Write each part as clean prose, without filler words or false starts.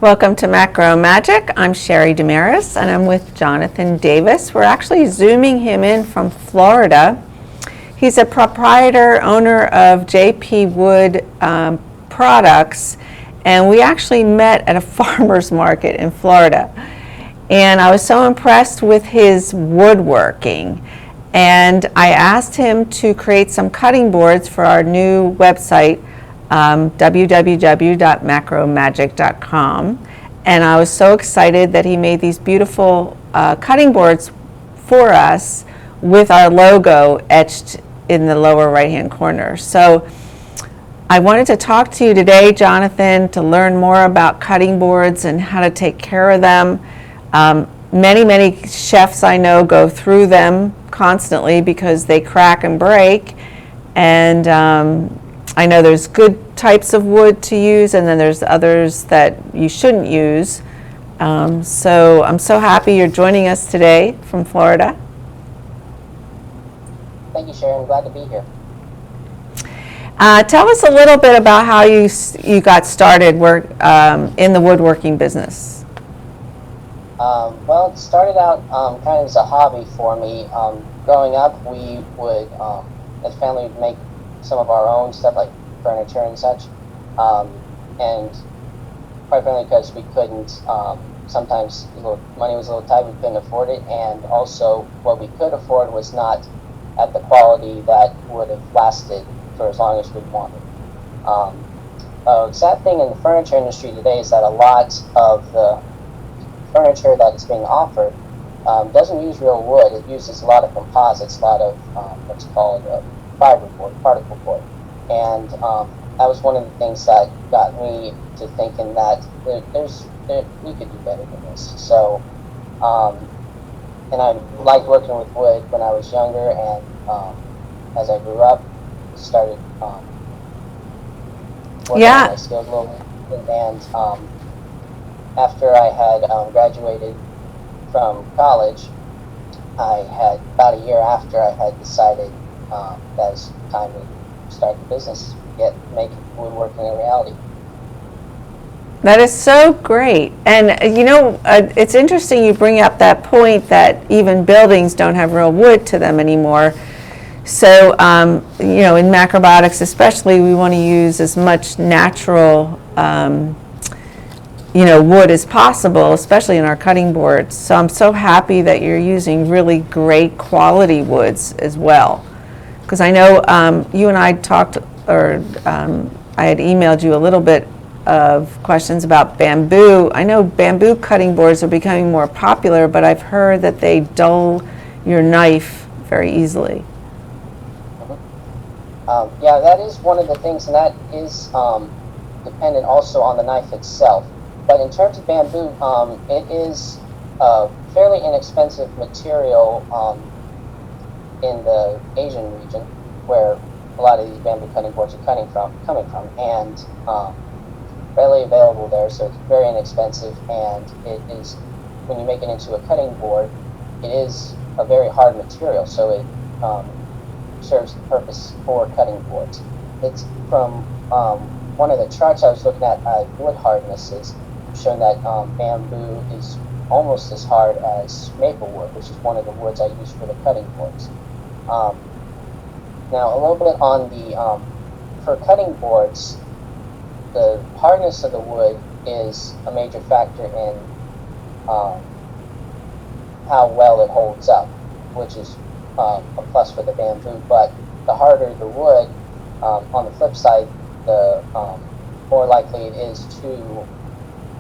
Welcome to Macro Magic. I'm Sherry Damaris and I'm with Jonathan Davis. We're actually zooming him in from Florida. He's a proprietor, owner of JP Wood Products, and we actually met at a farmer's market in Florida. And I was so impressed with his woodworking. And I asked him to create some cutting boards for our new website, www.macromagic.com, and I was so excited that he made these beautiful cutting boards for us with our logo etched in the lower right hand corner. So I wanted to talk to you today, Jonathan, to learn more about cutting boards and how to take care of them. Many chefs I know go through them constantly because they crack and break, and I know there's good types of wood to use, and then there's others that you shouldn't use. So I'm so happy you're joining us today from Florida. Thank you, Sharon. I'm glad to be here. Tell us a little bit about how you got started in the woodworking business. Well, it started out kind of as a hobby for me. Growing up, we would, as a family, would make some of our own stuff like furniture and such, and quite frankly, because we couldn't, sometimes money was a little tight, we couldn't afford it, and also what we could afford was not at the quality that would have lasted for as long as we wanted. The sad thing in the furniture industry today is that a lot of the furniture that is being offered doesn't use real wood. It uses a lot of composites, a lot of what's called fiberboard, particle board, and that was one of the things that got me to thinking that we could do better than this. So, and I liked working with wood when I was younger, and as I grew up, started working on my skills a little bit. And after I had graduated from college, I had about a year after I had decided that it's time to start the business, make woodworking a reality. That is so great. And it's interesting you bring up that point that even buildings don't have real wood to them anymore. So, in Macrobiotics especially, we want to use as much natural wood as possible, especially in our cutting boards. So I'm so happy that you're using really great quality woods as well. Because I know you and I talked, or I had emailed you a little bit of questions about bamboo. I know bamboo cutting boards are becoming more popular, but I've heard that they dull your knife very easily. Yeah, that is one of the things, and that is dependent also on the knife itself. But in terms of bamboo, it is a fairly inexpensive material in the Asian region, where a lot of these bamboo cutting boards are coming from, and readily available there. So it's very inexpensive, and it is, when you make it into a cutting board, it is a very hard material. So it serves the purpose for cutting boards. It's from one of the charts I was looking at wood hardnesses, showing that bamboo is almost as hard as maple wood, which is one of the woods I use for the cutting boards. Now, a little bit on the for cutting boards, the hardness of the wood is a major factor in how well it holds up, which is a plus for the bamboo. But the harder the wood, on the flip side, the more likely it is to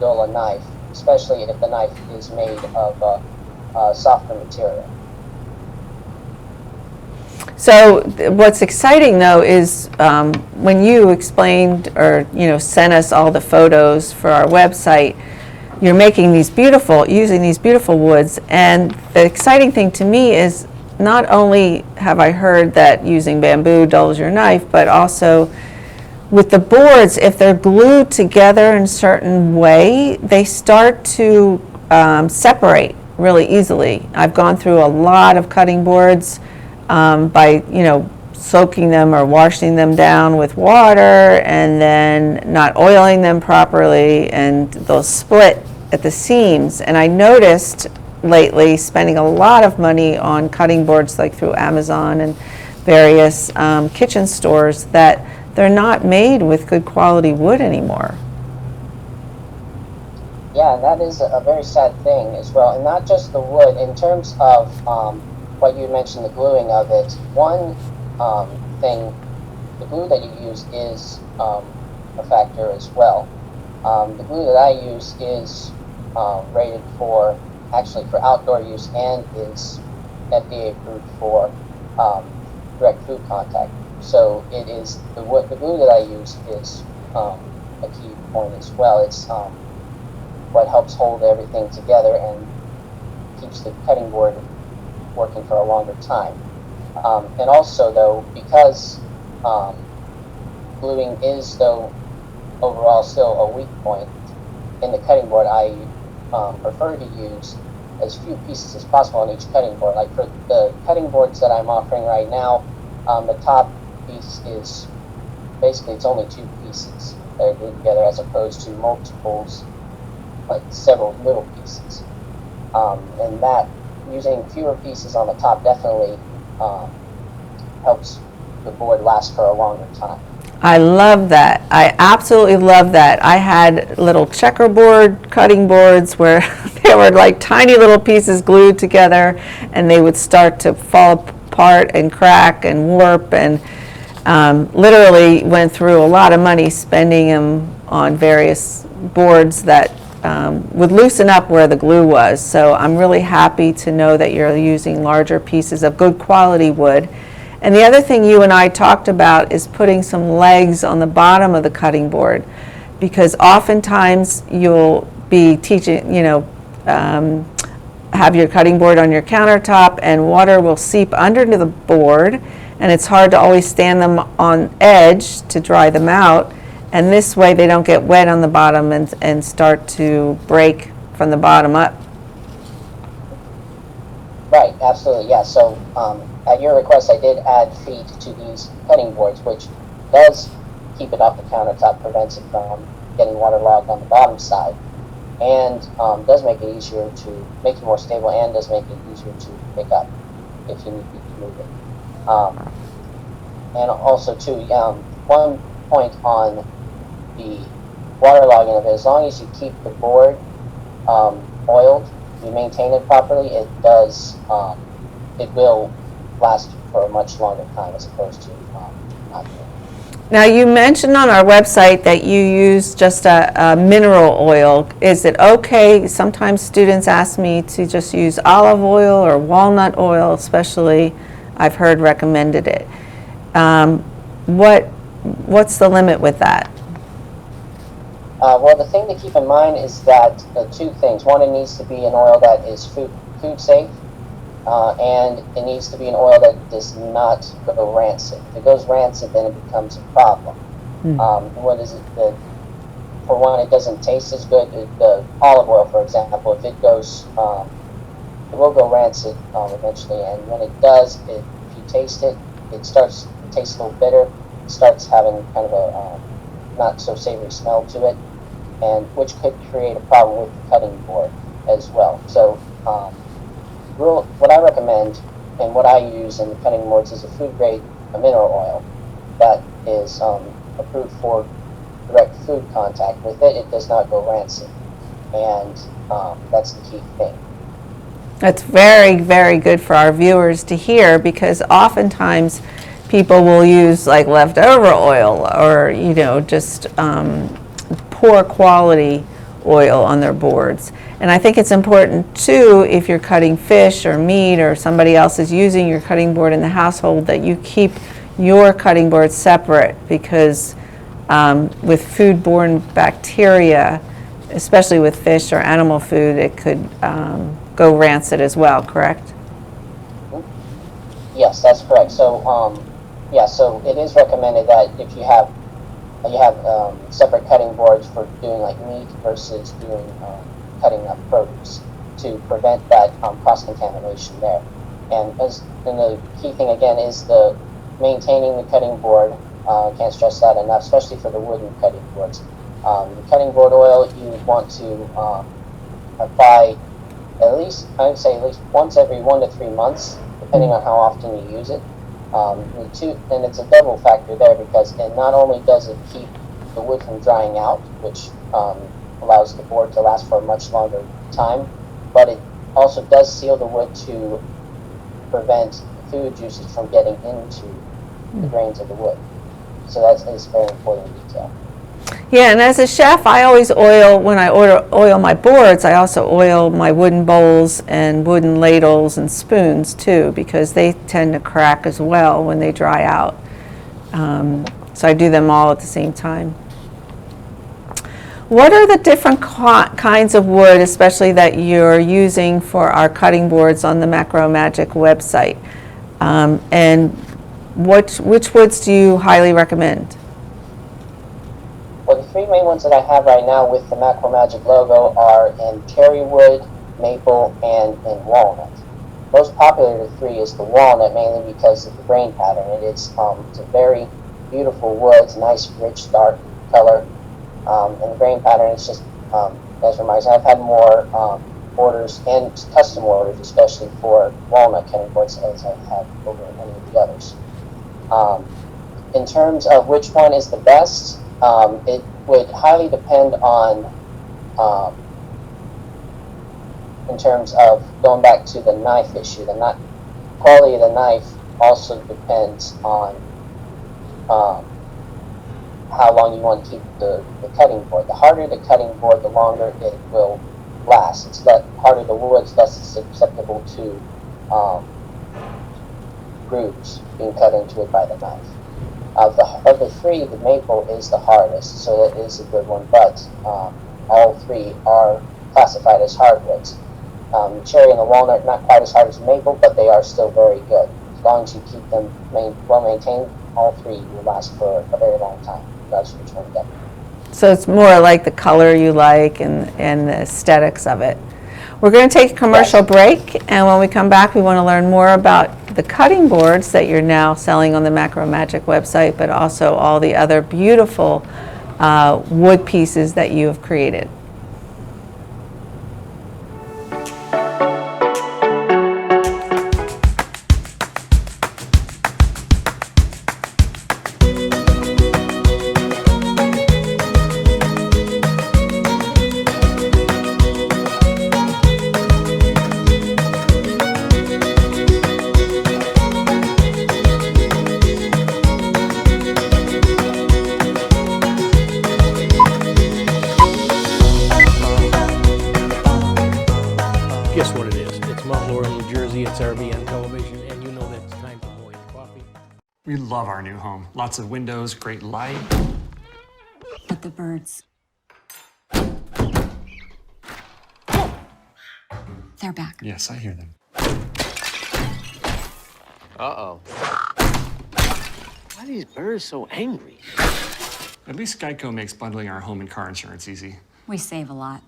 dull a knife, especially if the knife is made of a softer material. So what's exciting though is when you explained or sent us all the photos for our website, you're making using these beautiful woods, and the exciting thing to me is not only have I heard that using bamboo dulls your knife, but also with the boards, if they're glued together in a certain way, they start to separate really easily. I've gone through a lot of cutting boards by soaking them or washing them down with water and then not oiling them properly, and they'll split at the seams. And I noticed lately, spending a lot of money on cutting boards like through Amazon and various kitchen stores, that they're not made with good quality wood anymore. Yeah, and that is a very sad thing as well. And not just the wood. In terms of what you mentioned, the gluing of it, one thing, the glue that you use is a factor as well. The glue that I use is rated for, actually for outdoor use, and is FDA approved for direct food contact. So it is the glue that I use is a key point as well. It's what helps hold everything together and keeps the cutting board working for a longer time. And also, though, because gluing is, though, overall still a weak point in the cutting board, I prefer to use as few pieces as possible on each cutting board. Like for the cutting boards that I'm offering right now, the top piece is basically, it's only 2 pieces that are glued together, as opposed to multiples, like several little pieces. And that, using fewer pieces on the top, definitely helps the board last for a longer time. I love that. I absolutely love that. I had little checkerboard cutting boards where they were like tiny little pieces glued together, and they would start to fall apart and crack and warp, and literally went through a lot of money spending them on various boards that would loosen up where the glue was. So I'm really happy to know that you're using larger pieces of good quality wood. And the other thing you and I talked about is putting some legs on the bottom of the cutting board, because oftentimes you'll be teaching, have your cutting board on your countertop and water will seep under the board, and it's hard to always stand them on edge to dry them out. And this way they don't get wet on the bottom and start to break from the bottom up. Right, absolutely, yeah. So at your request, I did add feet to these cutting boards, which does keep it off the countertop, prevents it from getting waterlogged on the bottom side, and does make it easier to make it more stable, and does make it easier to pick up if you need to move it. And also, too, one point on the waterlogging of it: as long as you keep the board oiled, you maintain it properly, it does, it will last for a much longer time as opposed to not doing. Now, you mentioned on our website that you use just a mineral oil. Is it okay? Sometimes students ask me to just use olive oil or walnut oil, especially I've heard recommended it. What's the limit with that? Well, the thing to keep in mind is that 2 things. One, it needs to be an oil that is food safe, and it needs to be an oil that does not go rancid. If it goes rancid, then it becomes a problem. What is it? For one, it doesn't taste as good. The olive oil, for example, if it goes, it will go rancid eventually, and when it does, if you taste it, it starts to taste a little bitter. It starts having kind of a not so savory smell to it, and which could create a problem with the cutting board as well. So what I recommend and what I use in the cutting boards is a food grade mineral oil that is approved for direct food contact. With it, it does not go rancid, and that's the key thing. That's very, very good for our viewers to hear, because oftentimes people will use like leftover oil or, just poor quality oil on their boards. And I think it's important too, if you're cutting fish or meat or somebody else is using your cutting board in the household, that you keep your cutting board separate, because with foodborne bacteria, especially with fish or animal food, it could go rancid as well, correct? Yes, that's correct. So so it is recommended that if you have separate cutting boards for doing like meat versus doing cutting up produce, to prevent that cross contamination there. And the key thing again is the maintaining the cutting board. Can't stress that enough, especially for the wooden cutting boards. The cutting board oil you want to apply at least, I would say at least once every 1 to 3 months, depending on how often you use it. And it's a double factor there because it not only does it keep the wood from drying out, which allows the board to last for a much longer time, but it also does seal the wood to prevent food juices from getting into the grains of the wood. So that's a very important detail. Yeah, and as a chef, I always oil, when I oil my boards, I also oil my wooden bowls and wooden ladles and spoons too, because they tend to crack as well when they dry out. So I do them all at the same time. What are the different kinds of wood, especially that you're using for our cutting boards on the Macro Magic website? And which woods do you highly recommend? Well, the 3 main ones that I have right now with the Macro Magic logo are in cherry wood, maple, and in walnut. Most popular of the 3 is the walnut, mainly because of the grain pattern. It's a very beautiful wood. It's a nice, rich, dark color. And the grain pattern is just, as reminds me, I've had more orders and custom orders, especially for walnut cutting boards, as I have over any of the others. In terms of which one is the best, it would highly depend on, in terms of going back to the knife issue, the quality of the knife also depends on how long you want to keep the cutting board. The harder the cutting board, the longer it will last. It's harder the wood, less susceptible to grooves being cut into it by the knife. Of the 3, the maple is the hardest, so it is a good one, but all 3 are classified as hardwoods. The cherry and the walnut, not quite as hard as the maple, but they are still very good. As long as you keep them well maintained, all 3 will last for a very long time, regardless of which one you get. So it's more like the color you like and the aesthetics of it. We're going to take a commercial break, and when we come back, we want to learn more about the cutting boards that you're now selling on the Macro Magic website, but also all the other beautiful wood pieces that you have created. Guess what it is? It's Mount Laurel, New Jersey. It's RBN Television, and you know that it's time for Moy's Coffee. We love our new home. Lots of windows, great light. But the birds. They're back. Yes, I hear them. Uh-oh. Why are these birds so angry? At least Geico makes bundling our home and car insurance easy. We save a lot.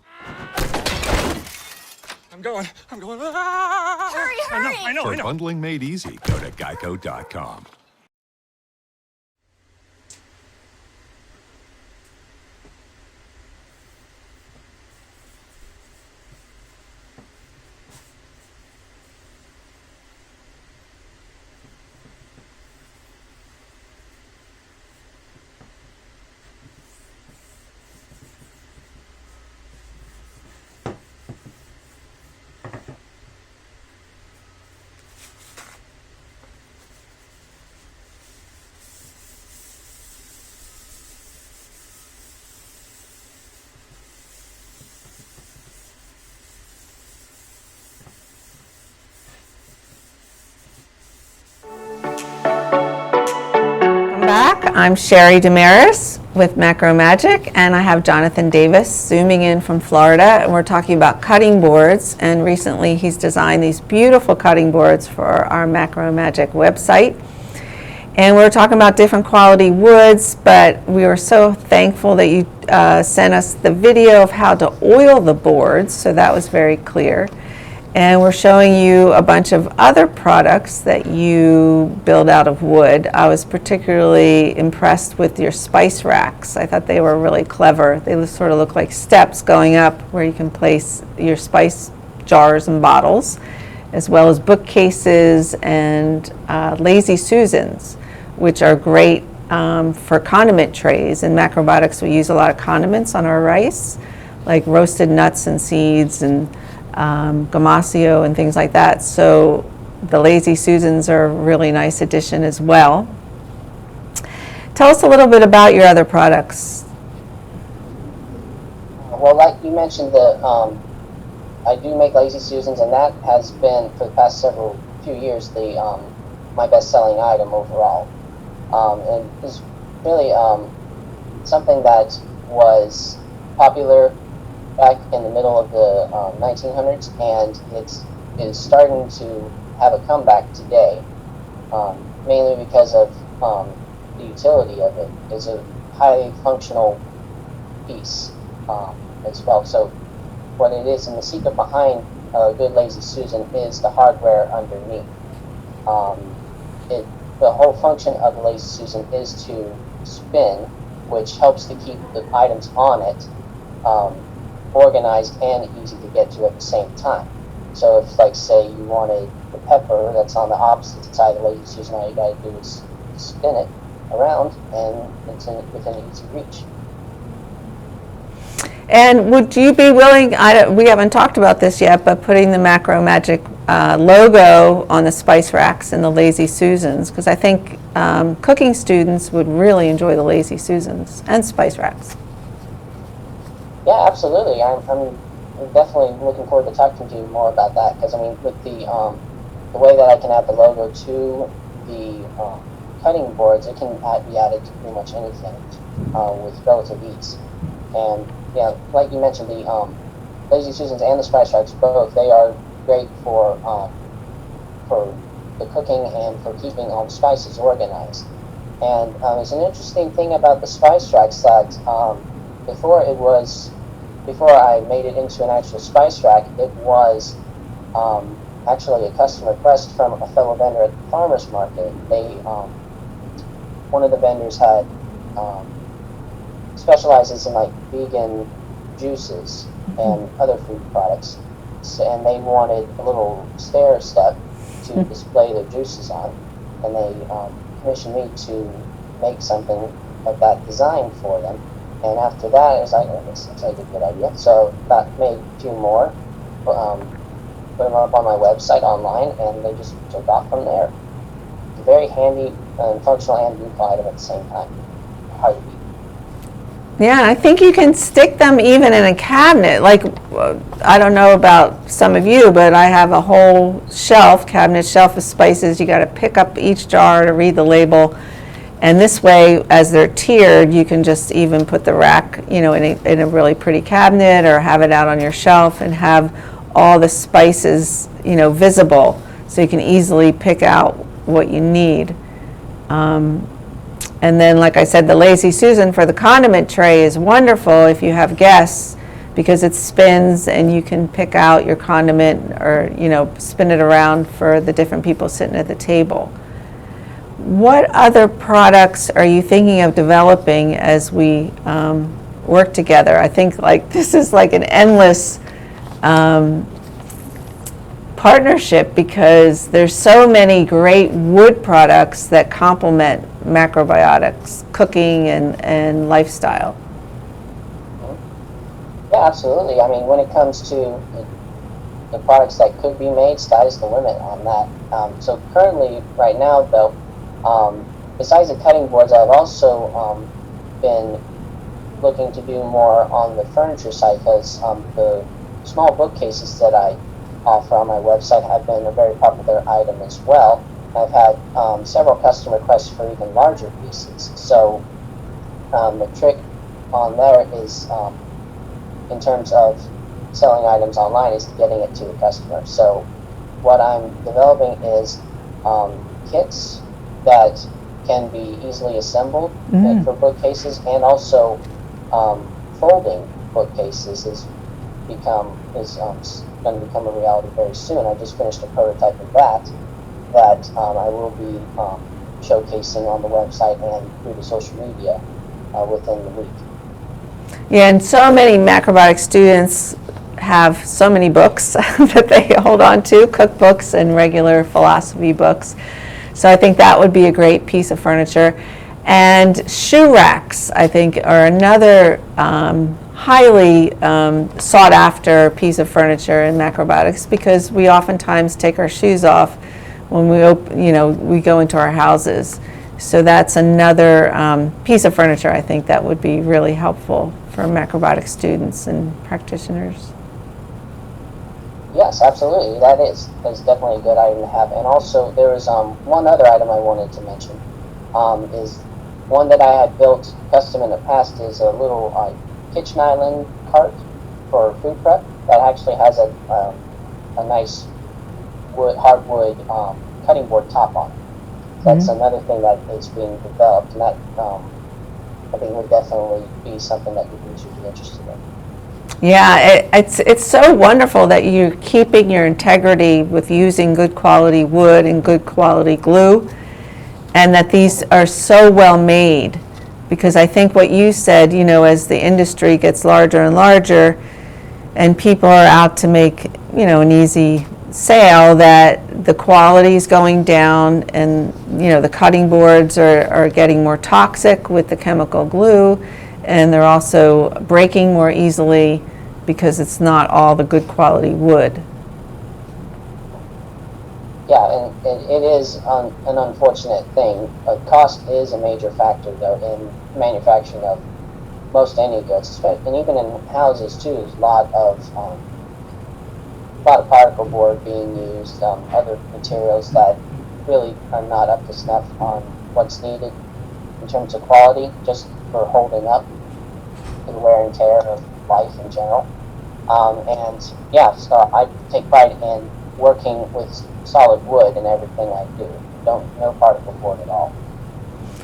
I'm going. Ah! Hurry! I know. For bundling made easy, go to geico.com. Back. I'm Sherry Damaris with Macro Magic, and I have Jonathan Davis zooming in from Florida, and we're talking about cutting boards. And recently he's designed these beautiful cutting boards for our Macro Magic website. And we're talking about different quality woods, but we were so thankful that you sent us the video of how to oil the boards, so that was very clear. And we're showing you a bunch of other products that you build out of wood. I was particularly impressed with your spice racks. I thought they were really clever. They sort of look like steps going up where you can place your spice jars and bottles, as well as bookcases and Lazy Susans, which are great for condiment trays. In Macrobiotics, we use a lot of condiments on our rice, like roasted nuts and seeds and gamasio and things like that. So the Lazy Susans are a really nice addition as well. Tell us a little bit about your other products. Well, like you mentioned, I do make Lazy Susans, and that has been for the past few years my best-selling item overall. And it's really something that was popular back in the middle of the 1900s, and it is starting to have a comeback today, mainly because of the utility of it. It's a highly functional piece as well. So what it is, and the secret behind a good Lazy Susan is the hardware underneath. The whole function of the Lazy Susan is to spin, which helps to keep the items on it organized and easy to get to at the same time. So if, like, say you wanted the pepper that's on the opposite side of the Lazy Susan, all you gotta do is spin it around and it's within easy reach. And would you be willing, we haven't talked about this yet, but putting the Macro Magic logo on the spice racks and the Lazy Susans, because I think cooking students would really enjoy the Lazy Susans and spice racks. Yeah, absolutely. I'm definitely looking forward to talking to you more about that, because I mean, with the way that I can add the logo to the cutting boards, it can be added to pretty much anything with relative ease. And yeah, like you mentioned, the Lazy Susans and the spice racks, both, they are great for the cooking and for keeping spices organized. And there's an interesting thing about the spice racks that before I made it into an actual spice rack, it was actually a customer request from a fellow vendor at the farmer's market. One of the vendors had specializes in like vegan juices and other food products, and they wanted a little stair step to display their juices on, and they commissioned me to make something of that design for them. And after that, I was like, oh, this seems like a good idea. So I made a few more, put them up on my website online, and they just took off from there. It's a very handy and functional and beautiful item at the same time. Hard to beat. Yeah, I think you can stick them even in a cabinet. Like, I don't know about some of you, but I have a whole cabinet shelf of spices. You got to pick up each jar to read the label. And this way, as they're tiered, you can just even put the rack, in a really pretty cabinet, or have it out on your shelf and have all the spices, visible, so you can easily pick out what you need. And then, like I said, the Lazy Susan for the condiment tray is wonderful if you have guests, because it spins and you can pick out your condiment, or spin it around for the different people sitting at the table. What other products are you thinking of developing as we work together? I think this is like an endless partnership, because there's so many great wood products that complement Macrobiotics, cooking and lifestyle. Yeah, absolutely. I mean, when it comes to the products that could be made, sky's the limit on that. So currently, right now, though, besides the cutting boards, I've also been looking to do more on the furniture side, because the small bookcases that I offer on my website have been a very popular item as well. I've had several customer requests for even larger pieces. So the trick on there is, in terms of selling items online, is getting it to the customer. So what I'm developing is kits that can be easily assembled for bookcases, and also folding bookcases is going to become a reality very soon. I just finished a prototype of that I will be showcasing on the website and through the social media within the week. Yeah, and so many macrobiotic students have so many books that they hold on to, cookbooks and regular philosophy books. So I think that would be a great piece of furniture. And shoe racks, I think, are another highly sought after piece of furniture in macrobiotics, because we oftentimes take our shoes off when we go into our houses. So that's another piece of furniture I think that would be really helpful for macrobiotic students and practitioners. Yes, absolutely. That is definitely a good item to have. And also, there is one other item I wanted to mention. Is one that I had built custom in the past is a little kitchen island cart for food prep that actually has a nice hardwood cutting board top on it. That's another thing that is being developed, and that I think would definitely be something that you should be interested in. Yeah, it's so wonderful that you're keeping your integrity with using good quality wood and good quality glue, and that these are so well made, because I think what you said, as the industry gets larger and larger and people are out to make, an easy sale, that the quality is going down, and the cutting boards are getting more toxic with the chemical glue, and they're also breaking more easily because it's not all the good quality wood. Yeah, and it is an unfortunate thing. Cost is a major factor, though, in manufacturing of most any goods, and even in houses too. There's a lot of particle board being used, other materials that really are not up to snuff on what's needed in terms of quality, just for holding up the wear and tear of life in general. And yeah, so I take pride in working with solid wood in everything I do. No particle board at all.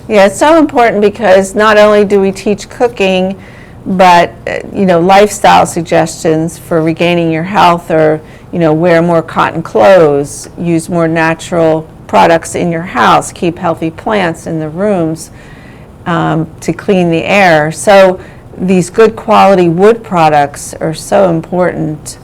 Yeah, it's so important, because not only do we teach cooking, but lifestyle suggestions for regaining your health, or wear more cotton clothes, use more natural products in your house, keep healthy plants in the rooms to clean the air. So these good quality wood products are so important,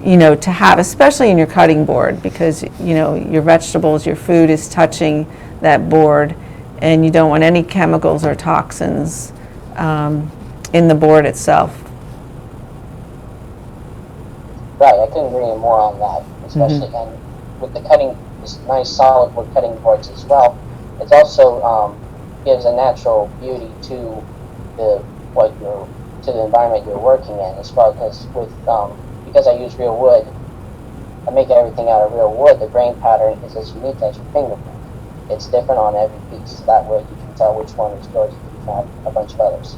to have, especially in your cutting board, because your vegetables, your food is touching that board, and you don't want any chemicals or toxins in the board itself. Right, I couldn't agree more on that, especially and with the this nice solid wood cutting boards as well. It also gives a natural beauty to the environment you're working in as well. Because I use real wood, I make everything out of real wood. The grain pattern is as unique as your fingerprint. It's different on every piece. That way you can tell which one is yours if you have a bunch of others.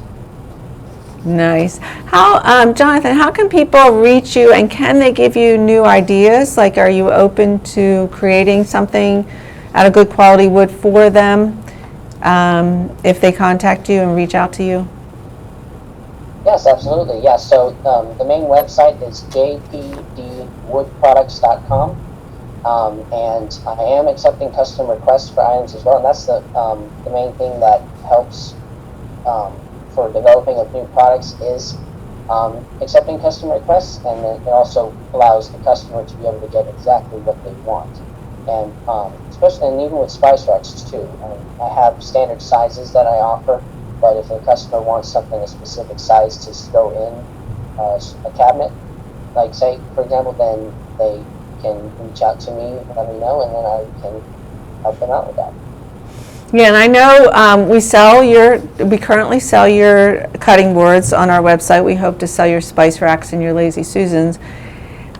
Nice. How, Jonathan, how can people reach you, and can they give you new ideas? Like, are you open to creating something out of good quality wood for them if they contact you and reach out to you? Yes, absolutely. Yeah, so the main website is jpdwoodproducts.com, and I am accepting custom requests for items as well, and that's the main thing that helps for developing of new products is accepting custom requests, and it also allows the customer to be able to get exactly what they want. And especially, and even with spice racks too, I have standard sizes that I offer, but if a customer wants something a specific size to go in a cabinet, like say for example, then they can reach out to me, let me know, and then I can help them out with that. Yeah, and I know we currently sell your cutting boards on our website. We hope to sell your spice racks and your Lazy Susans.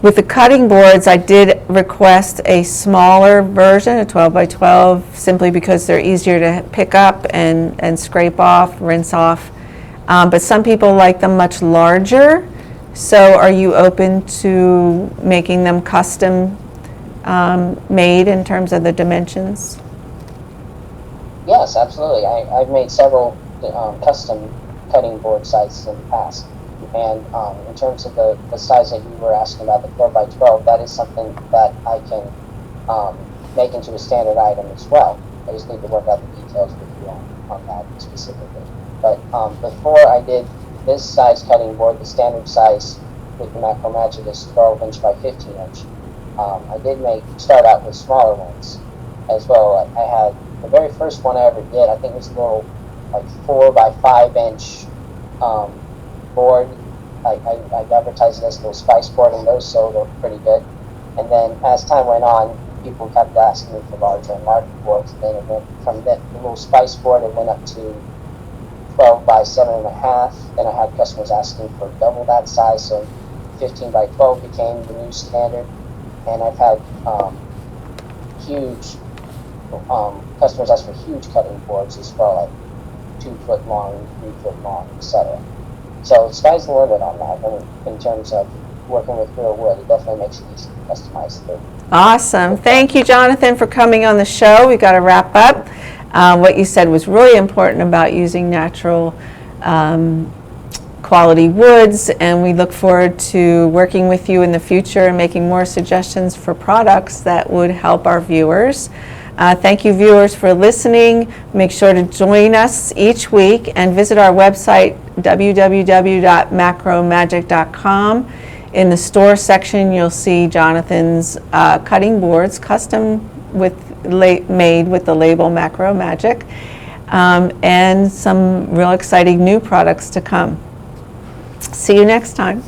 With the cutting boards, I did request a smaller version, a 12 by 12, simply because they're easier to pick up and scrape off, rinse off. But some people like them much larger. So are you open to making them custom made in terms of the dimensions? Yes, absolutely. I've made several custom cutting board sizes in the past. And in terms of the size that you were asking about, the 4x12, that is something that I can make into a standard item as well. I just need to work out the details with you on that specifically. But before I did this size cutting board, the standard size with the Macro Magic is 12 inch by 15 inch. I did start out with smaller ones as well. I had the very first one I ever did, I think it was a little like 4 by 5 inch board. I advertised it as a little spice board, and those sold pretty good. And then as time went on, people kept asking me for larger and larger boards. And then it went from the little spice board, it went up to 12 by 7.5. Then I had customers asking for double that size, so 15 by 12 became the new standard. And I've had huge customers ask for huge cutting boards as well, like 2 foot long, 3 foot long, etc. So sky's the limit on that. In terms of working with real wood, it definitely makes it easy to customize the. Awesome. Thank you, Jonathan, for coming on the show. We've got to wrap up. What you said was really important about using natural quality woods, and we look forward to working with you in the future and making more suggestions for products that would help our viewers. Thank you, viewers, for listening. Make sure to join us each week and visit our website, www.macromagic.com. In the store section, you'll see Jonathan's cutting boards, custom made with the label Macro Magic, and some real exciting new products to come. See you next time.